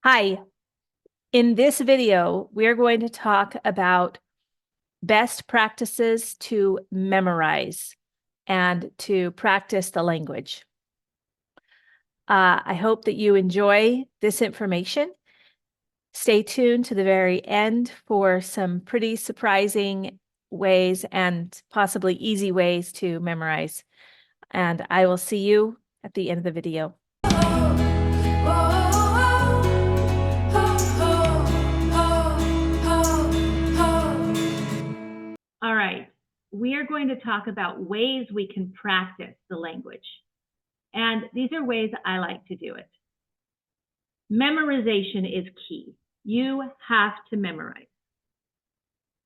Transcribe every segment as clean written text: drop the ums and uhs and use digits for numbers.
Hi, in this video, we're going to talk about best practices to memorize and to practice the language. I hope that you enjoy this information. Stay tuned to the very end for some pretty surprising ways and possibly easy ways to memorize. And I will see you at the end of the video. All right, we are going to talk about ways we can practice the language. And these are ways I like to do it. Memorization is key. You have to memorize.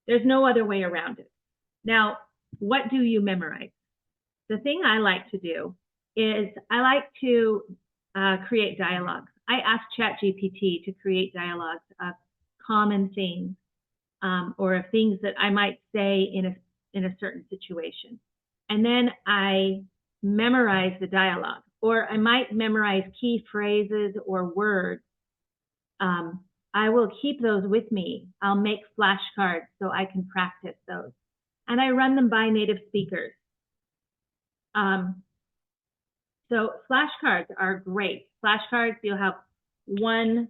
There's no other way around it. Now, what do you memorize? The thing I like to do is I like to create dialogues. I ask ChatGPT to create dialogues of common things or of things that I might say in a certain situation. And then I memorize the dialogue, or I might memorize key phrases or words. I will keep those with me. I'll make flashcards so I can practice those. And I run them by native speakers. So flashcards are great. Flashcards, you'll have one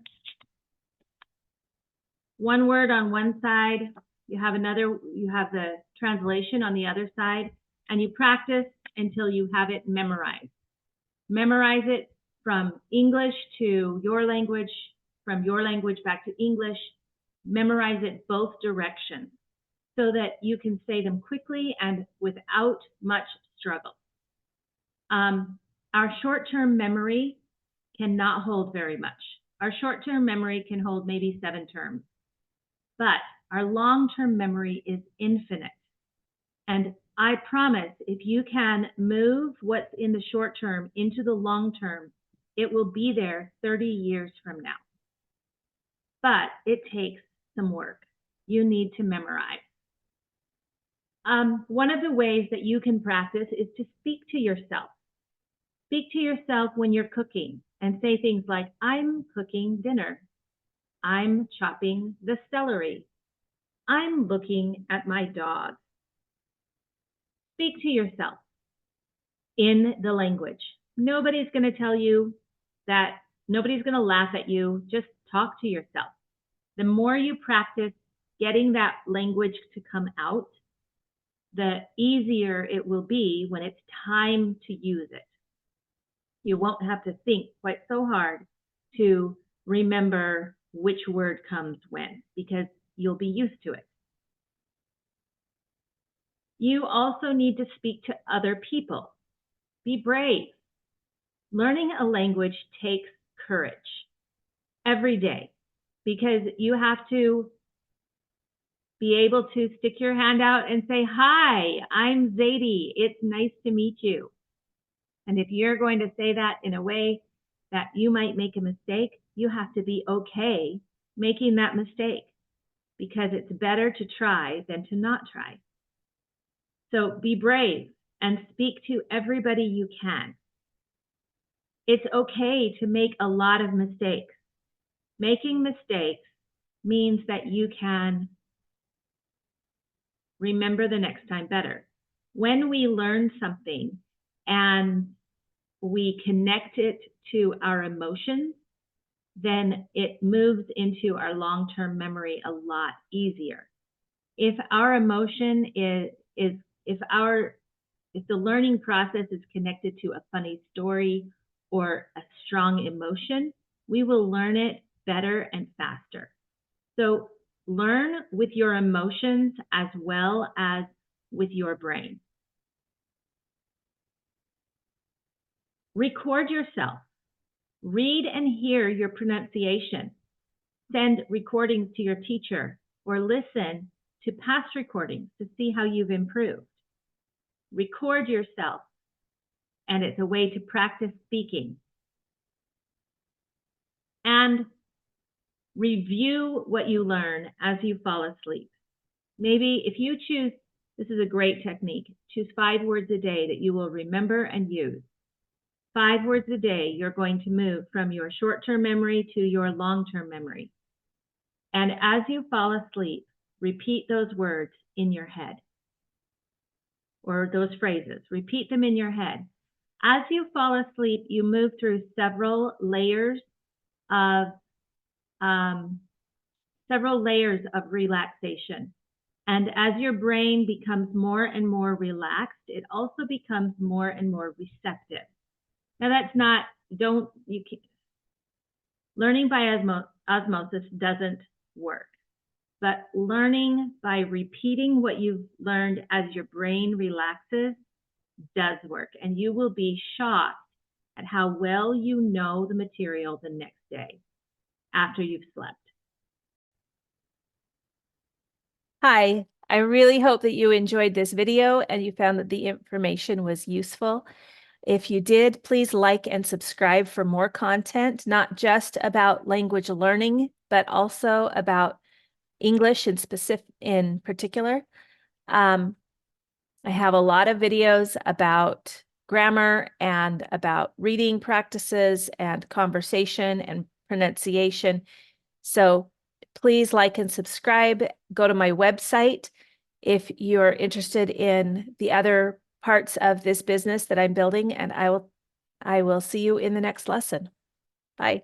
word on one side, you have the translation on the other side, and you practice until you have it memorized. Memorize it from English to your language, from your language back to English. Memorize it both directions so that you can say them quickly and without much struggle. Our short-term memory cannot hold very much. Our short-term memory can hold maybe 7 terms, but our long-term memory is infinite. And I promise if you can move what's in the short term into the long term, it will be there 30 years from now. But it takes some work. You need to memorize. One of the ways that you can practice is to speak to yourself. Speak to yourself when you're cooking and say things like, I'm cooking dinner. I'm chopping the celery. I'm looking at my dog. Speak to yourself in the language. Nobody's going to tell you that, nobody's going to laugh at you. Just talk to yourself. The more you practice getting that language to come out, the easier it will be when it's time to use it. You won't have to think quite so hard to remember which word comes when, because you'll be used to it. You also need to speak to other people. Be brave. Learning a language takes courage every day because you have to be able to stick your hand out and say, hi, I'm Zadie. It's nice to meet you. And if you're going to say that in a way that you might make a mistake, you have to be okay making that mistake because it's better to try than to not try. So be brave and speak to everybody you can. It's okay to make a lot of mistakes. Making mistakes means that you can remember the next time better. When we learn something and we connect it to our emotions, then it moves into our long-term memory a lot easier. If our emotion if the learning process is connected to a funny story or a strong emotion, we will learn it better and faster. So learn with your emotions as well as with your brain. Record yourself. Read and hear your pronunciation. Send recordings to your teacher or listen to past recordings to see how you've improved. Record yourself, and it's a way to practice speaking. And review what you learn as you fall asleep. Maybe if you choose, this is a great technique, choose 5 words a day that you will remember and use. 5 words a day, you're going to move from your short-term memory to your long-term memory. And as you fall asleep, repeat those words in your head, or those phrases. Repeat them in your head. As you fall asleep, you move through several layers of relaxation. And as your brain becomes more and more relaxed, it also becomes more and more receptive. Now that's not, learning by osmosis doesn't work, but learning by repeating what you've learned as your brain relaxes does work. And you will be shocked at how well you know the material the next day after you've slept. Hi, I really hope that you enjoyed this video and you found that the information was useful. If you did, please like and subscribe for more content, not just about language learning, but also about English in particular. I have a lot of videos about grammar and about reading practices and conversation and pronunciation. So please like and subscribe. Go to my website if you're interested in the other parts of this business that I'm building, and I will see you in the next lesson. Bye.